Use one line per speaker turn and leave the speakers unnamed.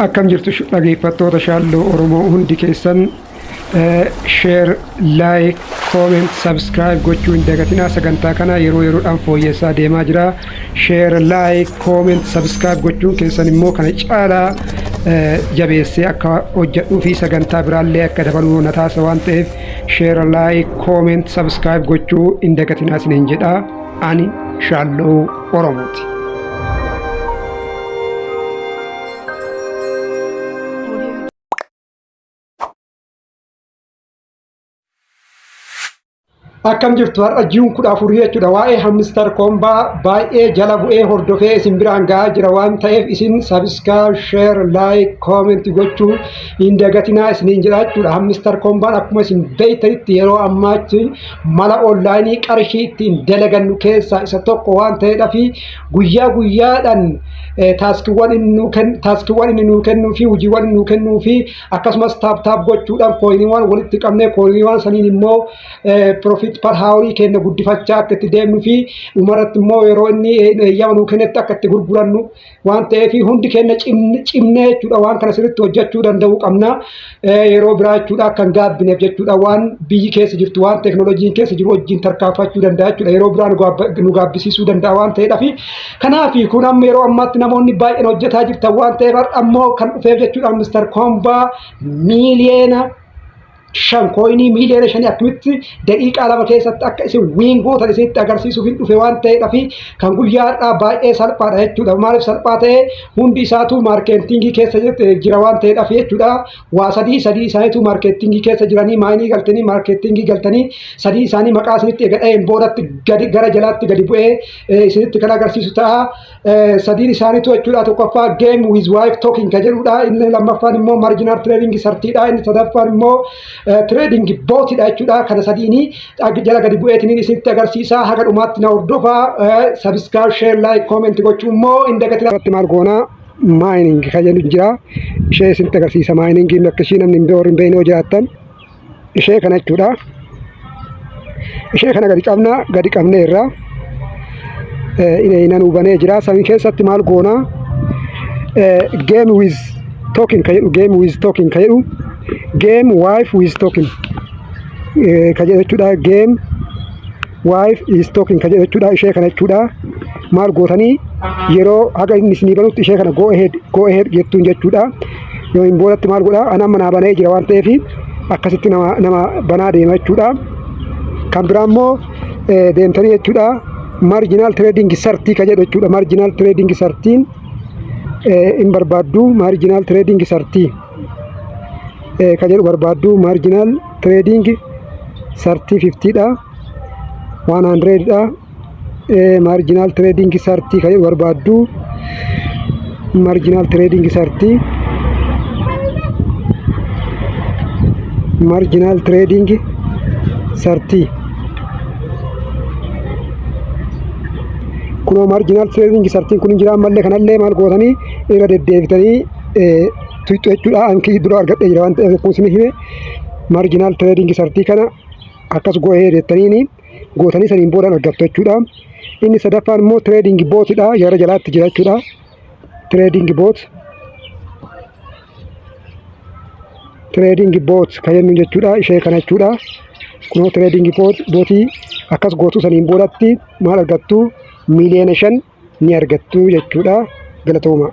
Akkam jirtu dhaggeeffattoota shaalloo Oromoo hundi keessan share, like, comment, subscribe gochuu hin dagatinaa. Sagantaa kana yeroo yeroodhaan fooyyessaa deemaa jira. Share, like, comment, subscribe gochuun keessan immoo kana caalaa jabeessee akka hojjedhuu fi sagantaa biraallee akka dabaluu na taasisa waan ta'eef share, like, comment, subscribe gochuu hin dagatinaa isiniin jedha. Ani shaalloo Oromooti. Akkam jirtu har'a ji'uun 14 jechuudha. Waa'ee hamster kombaa baay'ee jala bu'ee hordofee isin biraan gahaa jira waan ta'eef isin subscribe, share, like, comment gochuu hin dagatinaa isiniin jedha jechuudha. Hamster kombaan akkuma isin beektanitti yeroo ammaatti mala onlaayinii qarshii ittiin dalagannu keessaa isa tokko waan ta'eedhaa fi guyyaa guyyaadhaan taaskiiwwan inni nuu kennuu fi hojiiwwan inni nuu kennuu fi akkasumas taap gochuudhaan kooyiniiwwan walitti qabnee kooyiniiwwan saniin immoo profit par hawrii kenna guddifachaa akka itti deemnu fi dhumarratti immoo yeroo inni eeyyama nuu kennetti akka itti gurgurannu waan ta'eef hundi kenna cimnee jechuudha. Waan kana sirriitti hojjechuu danda'uu qabna. Yeroo biraa jechuudha akka hin gaabbineef jechuudha. Waan biyyi keessa jirtu waan teeknooloojiin keessa jiru wajjin tarkaanfachuu danda'a jechuudha. Yeroo biraa nu gaabbisiisuu danda'a waan ta'eedhaa fi kanaaf kun amma yeroo ammaatti namoonni baay'een hojjetaa jirtan waan ta'eef har'a immoo kan dhufeef jechuudha. Mister Kombaa miiliyeena 5 kooyinii miiliyoona 5 akkamitti daqiiqaa lama keessatti akka isin wiingootan isinitti agarsiisuuf hin dhufe waan ta'eedhaa fi kan guyyaadhaa baay'ee salphaadha jechuudha. Maaliif salphaa ta'e hundi isaatu maarkeetingii keessa jira waan ta'eedhaaf jechuudha. Waa sadii isaaniitu maarkeetingii keessa jiranii maayinii galtanii maarkeetingii galtanii sadii isaanii maqaa isinitti eegadheen boodatti gara jalaatti gadi bu'ee isinitti kan agarsiisu ta'a. Sadiin isaaniitu jechuudha. Tokkoffaa game with wife talking kan jedhudha. Inni lammaffaan immoo marginal trading sartiidha. Inni sadaffaan immoo trading bootidha jechuudha. Kana sadiini jala gadi bu'eetiin isinitti agarsiisa. Haga dhumaatti na hordofaa. Subscribe, share, like, comment gochuu immoo hin dagatinaa. Irratti maal goonaa mining kan jedhu jira. Ishee isinitti agarsiisa. Mining akka ishii namni hin beekne yoo jiraattan ishee kana jechuudha. Ishee kana gadi qabnee irraa inaan hubanee jira. Samii keessatti maal goonaa game with talking kan jedhu game wife with talking kan jedhu jechuudha. Game wife is talking kan jedhu jechuudha. Ishee kana jechuudha. Maal gootanii yeroo haga inni isinii banutti ishee kana go ahead jettuun jechuudha. Yoo hin boodatti maal godhaa anaan manaa banee jira waan ta'eef akkasitti nama banaa deema jechuudha. Kan biraa immoo deemtanii jechuudha. Marginal trading sartii kan jedhu jechuudha. Marginal trading sartiin in barbaaddu marginal trading sartii kan jedhu barbaaddu marginal trading sartii 50 dha 100 dha. Marginal trading sartii kan jedhu barbaaddu marginal trading sartii marginal trading sartii kuno marginal trading sartiin kun jira ammallee kanallee maal gootanii irra deddeebitanii tuyxu jechuudha. Anki dura argadhee jira waan ta'eef kun isin hime marginal trading sartii kana akkas go'ee jettanii gootanii saniin boodaan argattu jechuudha. Inni sadaffaan immoo trading bootidha. Gara jalaatti jira jechuudha. Trading boot kan jennu jechuudha. Ishee kana jechuudha. Kunoo trading bootii akkas gootu saniin boodatti maal argattu miiliyoona 5 ni argattu jechuudha. Galatooma.